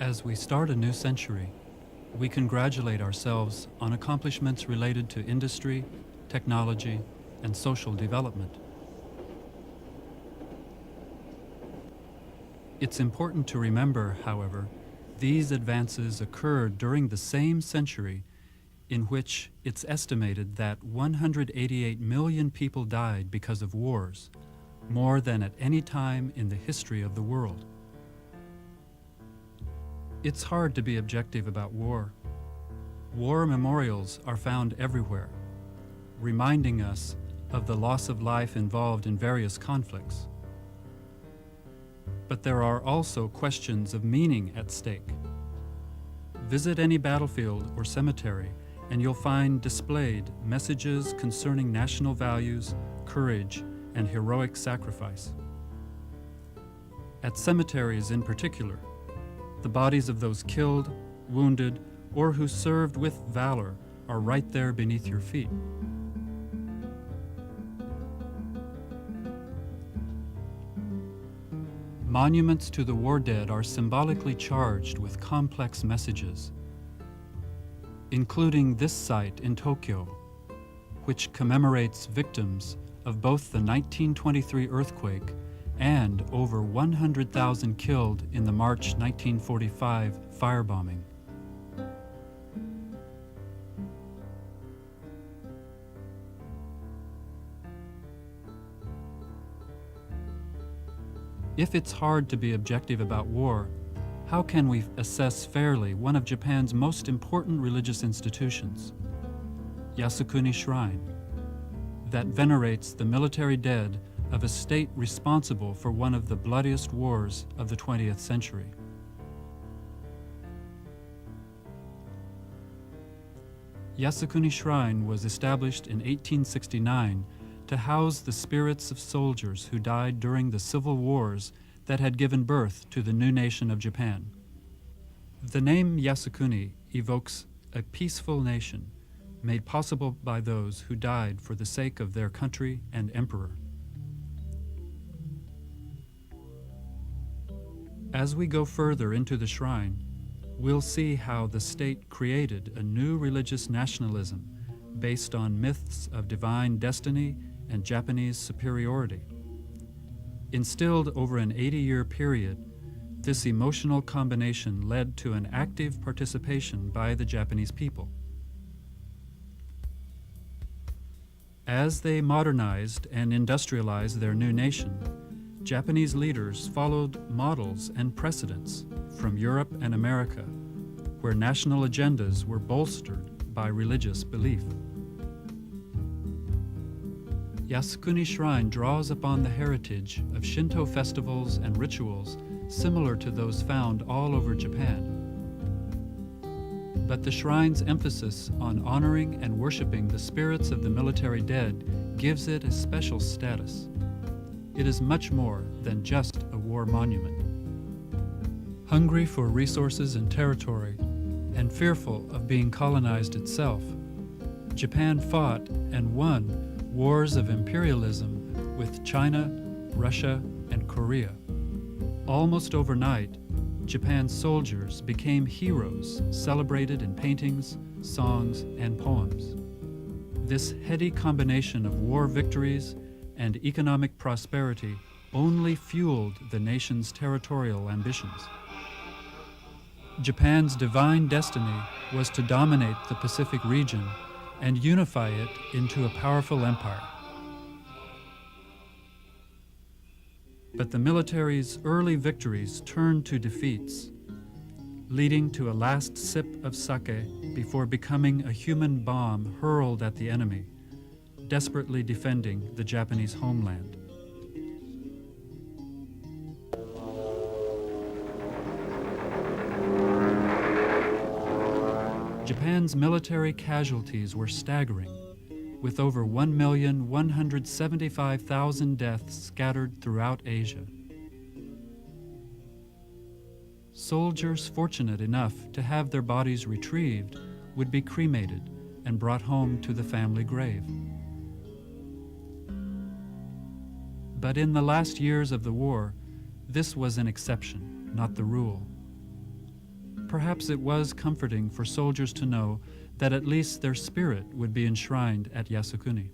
As we start a new century, we congratulate ourselves on accomplishments related to industry, technology, and social development. It's important to remember, however, these advances occurred during the same century in which it's estimated that 188 million people died because of wars, more than at any time in the history of the world. It's hard to be objective about war. War memorials are found everywhere, reminding us of the loss of life involved in various conflicts. But there are also questions of meaning at stake. Visit any battlefield or cemetery, and you'll find displayed messages concerning national values, courage, and heroic sacrifice. At cemeteries in particular, the bodies of those killed, wounded, or who served with valor are right there beneath your feet. Monuments to the war dead are symbolically charged with complex messages, including this site in Tokyo, which commemorates victims of both the 1923 earthquake and over 100,000 killed in the March 1945 firebombing. If it's hard to be objective about war, how can we assess fairly one of Japan's most important religious institutions, Yasukuni Shrine, that venerates the military dead of a state responsible for one of the bloodiest wars of the 20th century? Yasukuni Shrine was established in 1869 to house the spirits of soldiers who died during the civil wars that had given birth to the new nation of Japan. The name Yasukuni evokes a peaceful nation made possible by those who died for the sake of their country and emperor. As we go further into the shrine, we'll see how the state created a new religious nationalism based on myths of divine destiny and Japanese superiority. Instilled over an 80-year period, this emotional combination led to an active participation by the Japanese people. As they modernized and industrialized their new nation, Japanese leaders followed models and precedents from Europe and America, where national agendas were bolstered by religious belief. Yasukuni Shrine draws upon the heritage of Shinto festivals and rituals similar to those found all over Japan. But the shrine's emphasis on honoring and worshiping the spirits of the military dead gives it a special status. It is much more than just a war monument. Hungry for resources and territory, and fearful of being colonized itself, Japan fought and won wars of imperialism with China, Russia, and Korea. Almost overnight, Japan's soldiers became heroes celebrated in paintings, songs, and poems. This heady combination of war victories and economic prosperity only fueled the nation's territorial ambitions. Japan's divine destiny was to dominate the Pacific region and unify it into a powerful empire. But the military's early victories turned to defeats, leading to a last sip of sake before becoming a human bomb hurled at the enemy, desperately defending the Japanese homeland. Japan's military casualties were staggering, with over 1,175,000 deaths scattered throughout Asia. Soldiers fortunate enough to have their bodies retrieved would be cremated and brought home to the family grave. But in the last years of the war, this was an exception, not the rule. perhaps it was comforting for soldiers to know that at least their spirit would be enshrined at Yasukuni.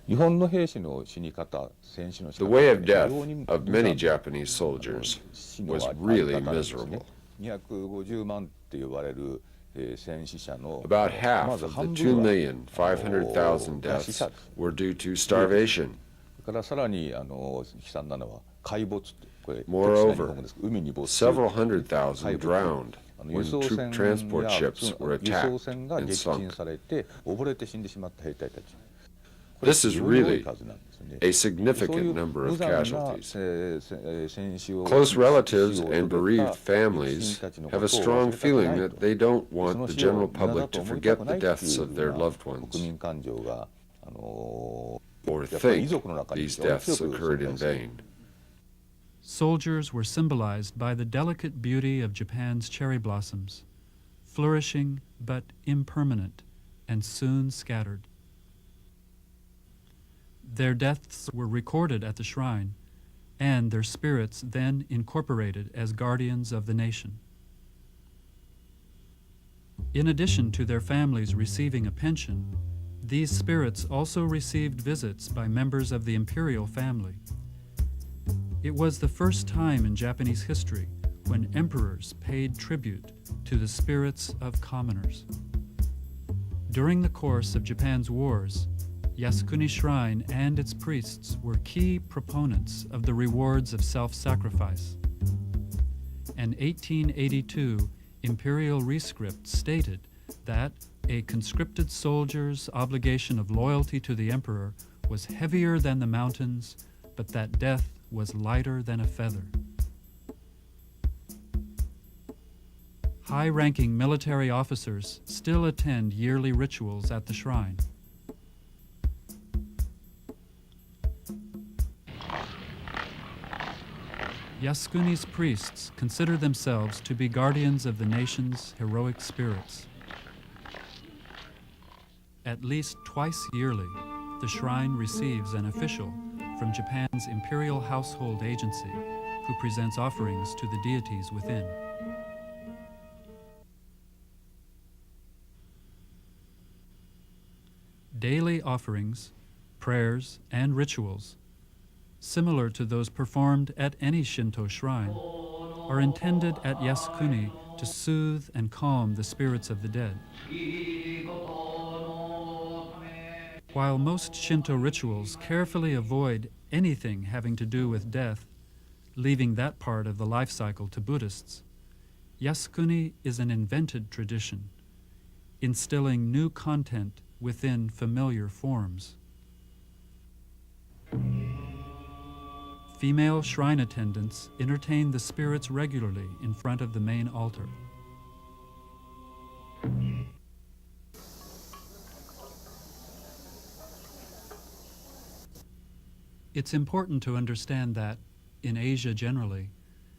The way of death of many Japanese soldiers was really miserable. About half of the 2,500,000 deaths were due to starvation. Moreover, several hundred thousand drowned when troop transport ships were attacked and sunk. This is really a significant number of casualties. Close relatives and bereaved families have a strong feeling that they don't want the general public to forget the deaths of their loved ones or think these deaths occurred in vain. Soldiers were symbolized by the delicate beauty of Japan's cherry blossoms, flourishing but impermanent and soon scattered. Their deaths were recorded at the shrine, and their spirits then incorporated as guardians of the nation. In addition to their families receiving a pension, these spirits also received visits by members of the imperial family. It was the first time in Japanese history when emperors paid tribute to the spirits of commoners. During the course of Japan's wars, Yasukuni Shrine and its priests were key proponents of the rewards of self-sacrifice. An 1882 imperial rescript stated that a conscripted soldier's obligation of loyalty to the emperor was heavier than the mountains, but that death was lighter than a feather. High-ranking military officers still attend yearly rituals at the shrine. Yasukuni's priests consider themselves to be guardians of the nation's heroic spirits. At least twice yearly, the shrine receives an official from Japan's Imperial Household Agency who presents offerings to the deities within. Daily offerings, prayers, and rituals, similar to those performed at any Shinto shrine, are intended at Yasukuni to soothe and calm the spirits of the dead. While most Shinto rituals carefully avoid anything having to do with death, leaving that part of the life cycle to Buddhists, Yasukuni is an invented tradition, instilling new content within familiar forms. Female shrine attendants entertain the spirits regularly in front of the main altar. It's important to understand that, in Asia generally,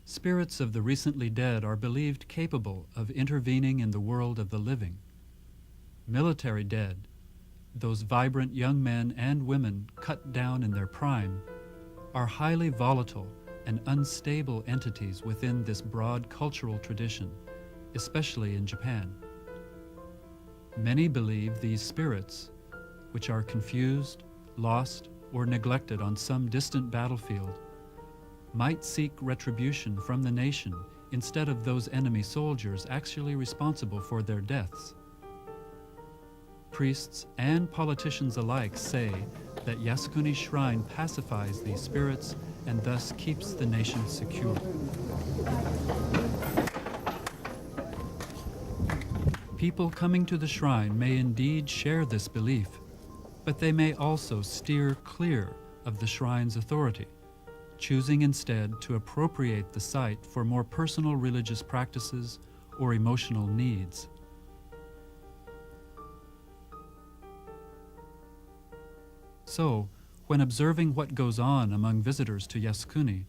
spirits of the recently dead are believed capable of intervening in the world of the living. Military dead, those vibrant young men and women cut down in their prime, are highly volatile and unstable entities within this broad cultural tradition, especially in Japan. Many believe these spirits, which are confused, lost, or neglected on some distant battlefield, might seek retribution from the nation instead of those enemy soldiers actually responsible for their deaths. Priests and politicians alike say that Yasukuni Shrine pacifies these spirits and thus keeps the nation secure. People coming to the shrine may indeed share this belief, but they may also steer clear of the shrine's authority, choosing instead to appropriate the site for more personal religious practices or emotional needs. So, when observing what goes on among visitors to Yasukuni,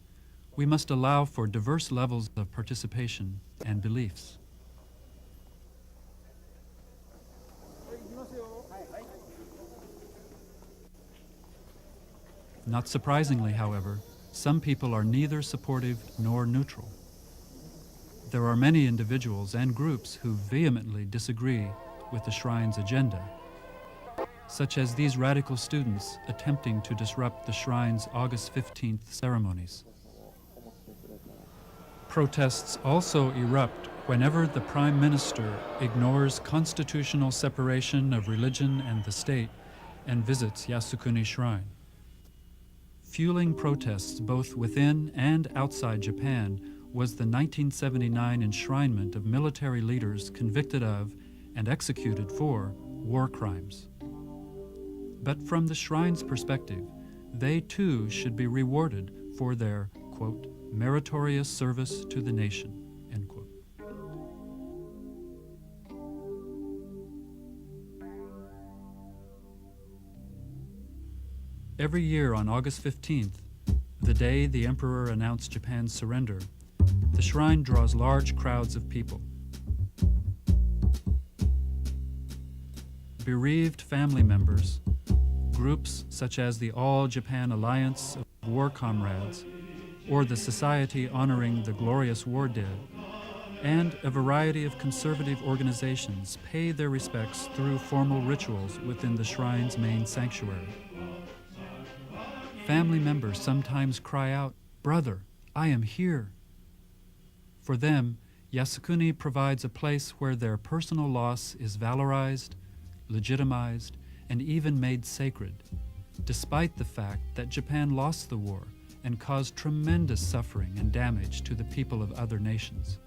we must allow for diverse levels of participation and beliefs. Not surprisingly, however, some people are neither supportive nor neutral. There are many individuals and groups who vehemently disagree with the shrine's agenda, such as these radical students attempting to disrupt the shrine's August 15th ceremonies. Protests also erupt whenever the Prime Minister ignores constitutional separation of religion and the state and visits Yasukuni Shrine. Fueling protests both within and outside Japan was the 1979 enshrinement of military leaders convicted of and executed for war crimes. But from the shrine's perspective, they too should be rewarded for their, quote, meritorious service to the nation, end quote. Every year on August 15th, the day the emperor announced Japan's surrender, the shrine draws large crowds of people. Bereaved family members, groups such as the All Japan Alliance of War Comrades, or the Society Honoring the Glorious War Dead, and a variety of conservative organizations pay their respects through formal rituals within the shrine's main sanctuary. Family members sometimes cry out, "Brother, I am here." For them, Yasukuni provides a place where their personal loss is valorized, legitimized, and even made sacred, despite the fact that Japan lost the war and caused tremendous suffering and damage to the people of other nations.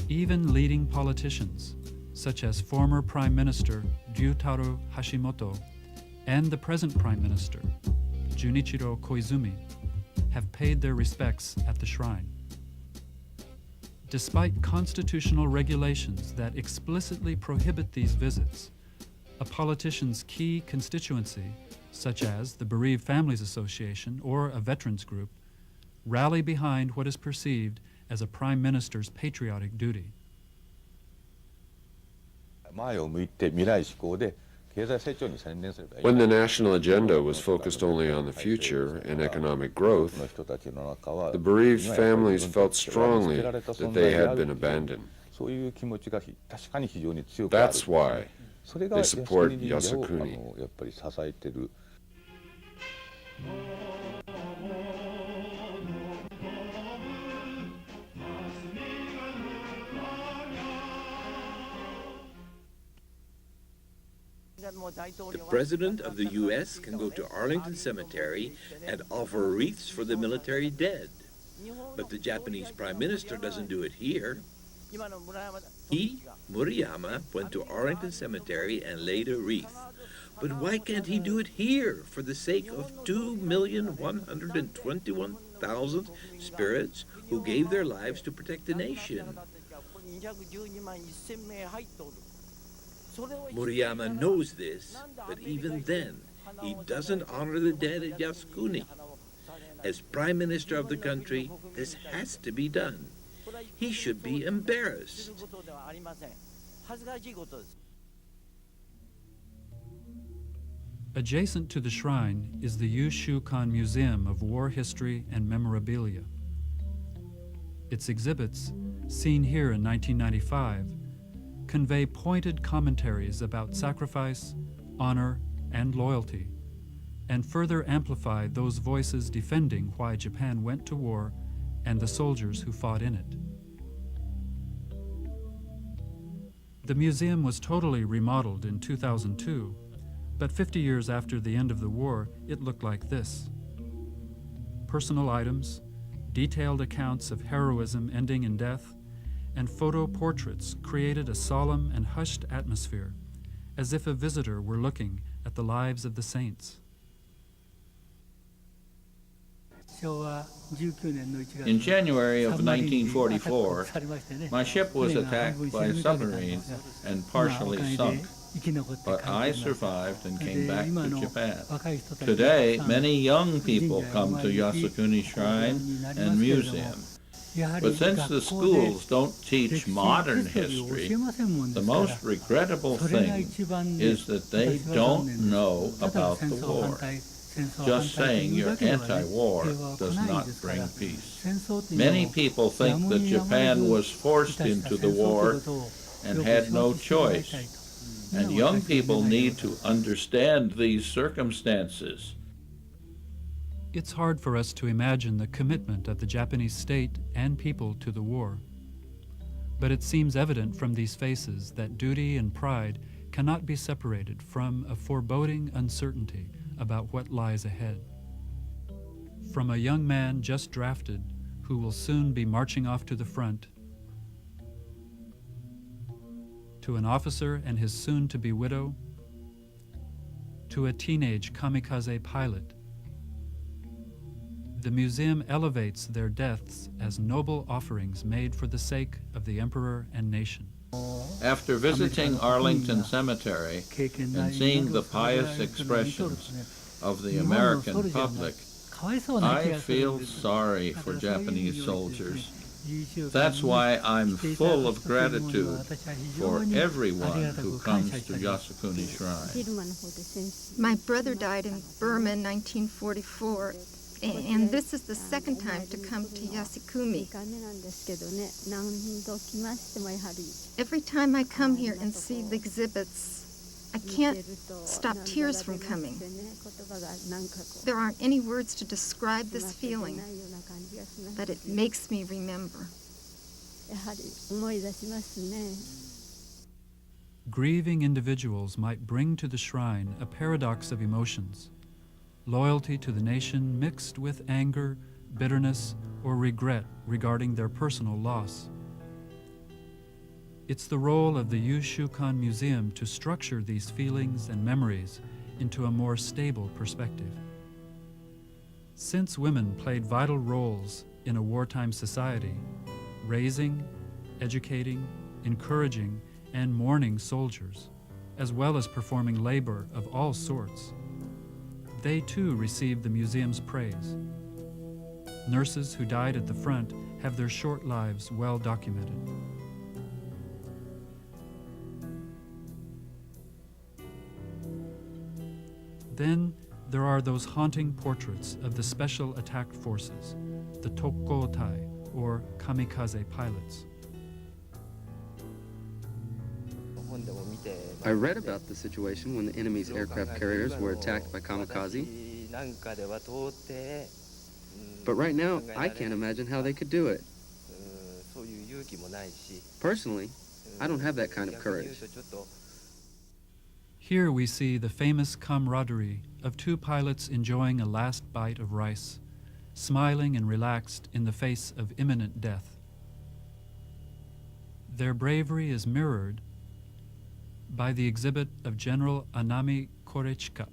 Even leading politicians, such as former Prime Minister Ryutaro Hashimoto and the present Prime Minister, Junichiro Koizumi, have paid their respects at the shrine. Despite constitutional regulations that explicitly prohibit these visits, a politician's key constituency, such as the Bereaved Families Association or a veterans group, rally behind what is perceived as a Prime Minister's patriotic duty. When the national agenda was focused only on the future and economic growth, the bereaved families felt strongly that they had been abandoned. That's why they support Yasukuni. The President of the U.S. can go to Arlington Cemetery and offer wreaths for the military dead. But the Japanese Prime Minister doesn't do it here. He, Murayama, went to Arlington Cemetery and laid a wreath. But why can't he do it here for the sake of 2,121,000 spirits who gave their lives to protect the nation? Murayama knows this, but even then, he doesn't honor the dead at Yasukuni. As Prime Minister of the country, this has to be done. He should be embarrassed. Adjacent to the shrine is the Yushukan Museum of War History and Memorabilia. Its exhibits, seen here in 1995, convey pointed commentaries about sacrifice, honor, and loyalty, and further amplify those voices defending why Japan went to war and the soldiers who fought in it. The museum was totally remodeled in 2002, but 50 years after the end of the war, it looked like this. Personal items, detailed accounts of heroism ending in death, and photo portraits created a solemn and hushed atmosphere, as if a visitor were looking at the lives of the saints. In January of 1944, my ship was attacked by a submarine and partially sunk, but I survived and came back to Japan. Today, many young people come to Yasukuni Shrine and Museum. But since the schools don't teach modern history, the most regrettable thing is that they don't know about the war. Just saying you're anti-war does not bring peace. Many people think that Japan was forced into the war and had no choice. And young people need to understand these circumstances. It's hard for us to imagine the commitment of the Japanese state and people to the war. But it seems evident from these faces that duty and pride cannot be separated from a foreboding uncertainty about what lies ahead. From a young man just drafted who will soon be marching off to the front, to an officer and his soon-to-be widow, to a teenage kamikaze pilot, the museum elevates their deaths as noble offerings made for the sake of the emperor and nation. After visiting Arlington Cemetery and seeing the pious expressions of the American public, I feel sorry for Japanese soldiers. That's why I'm full of gratitude for everyone who comes to Yasukuni Shrine. My brother died in Burma in 1944. And this is the second time to come to Yasukuni. Every time I come here and see the exhibits, I can't stop tears from coming. There aren't any words to describe this feeling, but it makes me remember. Grieving individuals might bring to the shrine a paradox of emotions. Loyalty to the nation mixed with anger, bitterness, or regret regarding their personal loss. It's the role of the Yushukan Museum to structure these feelings and memories into a more stable perspective. Since women played vital roles in a wartime society, raising, educating, encouraging, and mourning soldiers, as well as performing labor of all sorts, they too received the museum's praise. Nurses who died at the front have their short lives well documented. Then there are those haunting portraits of the special attack forces, the Tokkotai, or kamikaze pilots. I read about the situation when the enemy's aircraft carriers were attacked by kamikaze. But right now, I can't imagine how they could do it. Personally, I don't have that kind of courage. Here we see the famous camaraderie of two pilots enjoying a last bite of rice, smiling and relaxed in the face of imminent death. Their bravery is mirrored by the exhibit of General Anami Korechika,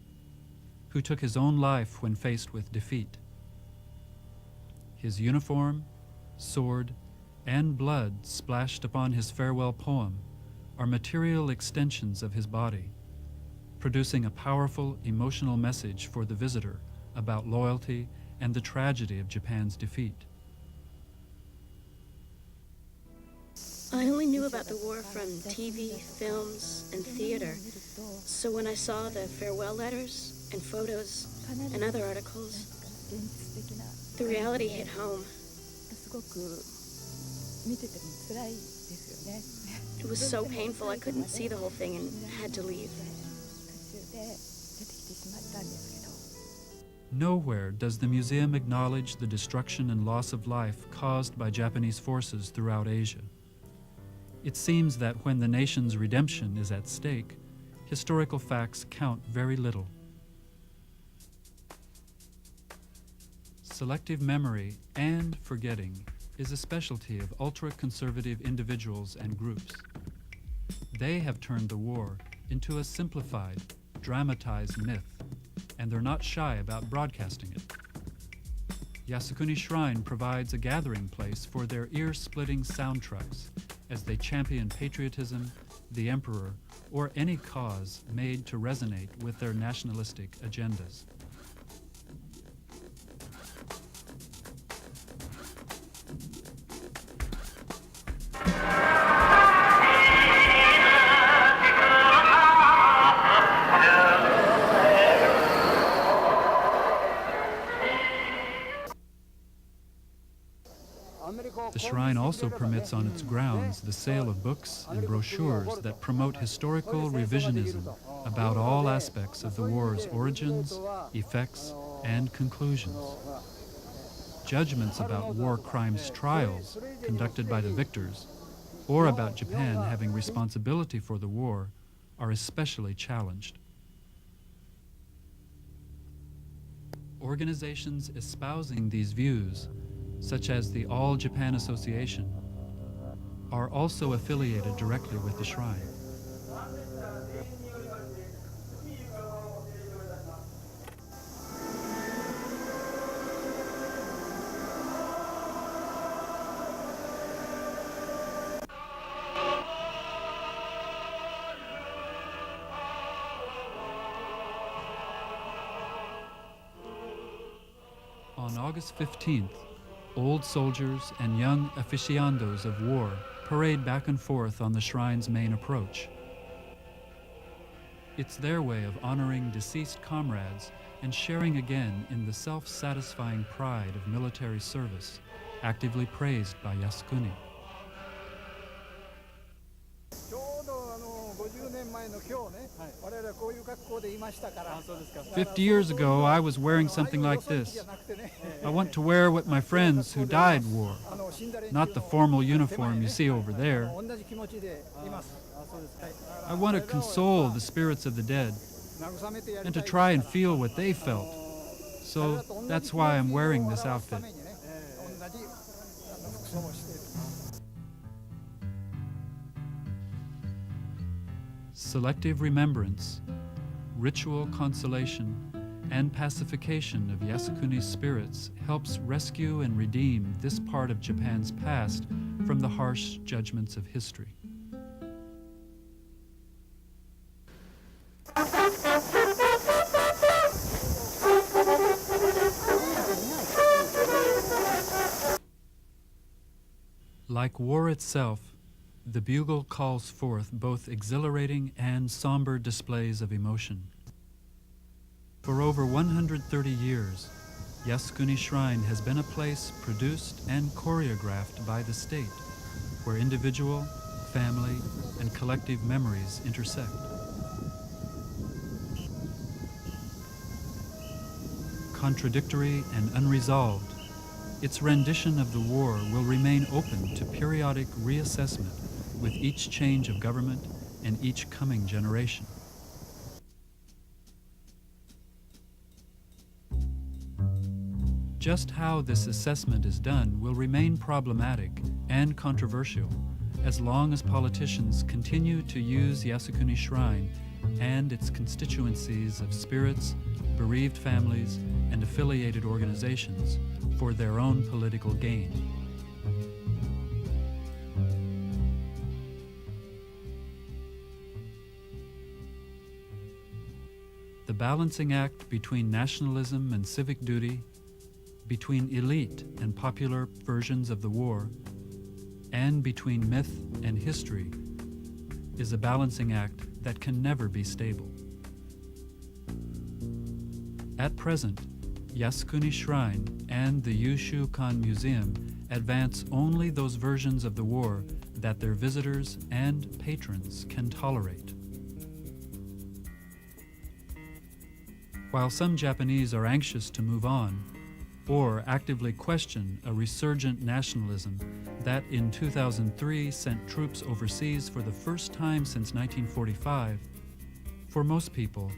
who took his own life when faced with defeat. His uniform, sword, and blood splashed upon his farewell poem are material extensions of his body, producing a powerful emotional message for the visitor about loyalty and the tragedy of Japan's defeat. I only knew about the war from TV, films, and theater. So when I saw the farewell letters and photos and other articles, the reality hit home. It was so painful I couldn't see the whole thing and had to leave. Nowhere does the museum acknowledge the destruction and loss of life caused by Japanese forces throughout Asia. It seems that when the nation's redemption is at stake, historical facts count very little. Selective memory and forgetting is a specialty of ultra-conservative individuals and groups. They have turned the war into a simplified, dramatized myth, and they're not shy about broadcasting it. Yasukuni Shrine provides a gathering place for their ear-splitting sound trucks as they champion patriotism, the emperor, or any cause made to resonate with their nationalistic agendas. shrine also permits on its grounds the sale of books and brochures that promote historical revisionism about all aspects of the war's origins, effects, and conclusions. Judgments about war crimes trials conducted by the victors, or about Japan having responsibility for the war, are especially challenged. Organizations espousing these views, such as the All Japan Association, are also affiliated directly with the shrine. On August 15th, old soldiers and young aficionados of war parade back and forth on the shrine's main approach. It's their way of honoring deceased comrades and sharing again in the self-satisfying pride of military service, actively praised by Yasukuni. 50 years ago, I was wearing something like this. I want to wear what my friends who died wore, not the formal uniform you see over there. I want to console the spirits of the dead and to try and feel what they felt. So that's why I'm wearing this outfit. Selective remembrance, ritual consolation, and pacification of Yasukuni's spirits helps rescue and redeem this part of Japan's past from the harsh judgments of history. Like war itself, the bugle calls forth both exhilarating and somber displays of emotion. For over 130 years, Yasukuni Shrine has been a place produced and choreographed by the state, where individual, family, and collective memories intersect. Contradictory and unresolved, its rendition of the war will remain open to periodic reassessment with each change of government and each coming generation. Just how this assessment is done will remain problematic and controversial as long as politicians continue to use Yasukuni Shrine and its constituencies of spirits, bereaved families, and affiliated organizations for their own political gain. The balancing act between nationalism and civic duty, between elite and popular versions of the war, and between myth and history, is a balancing act that can never be stable. At present, Yasukuni Shrine and the Yushu-kan Museum advance only those versions of the war that their visitors and patrons can tolerate. While some Japanese are anxious to move on, or actively question a resurgent nationalism that in 2003 sent troops overseas for the first time since 1945, for most people,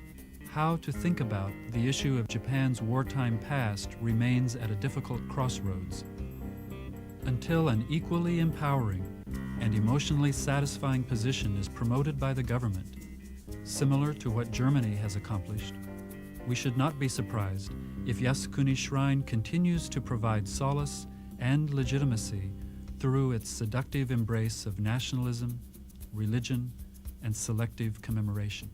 how to think about the issue of Japan's wartime past remains at a difficult crossroads. Until an equally empowering and emotionally satisfying position is promoted by the government, similar to what Germany has accomplished, we should not be surprised if Yasukuni Shrine continues to provide solace and legitimacy through its seductive embrace of nationalism, religion, and selective commemoration.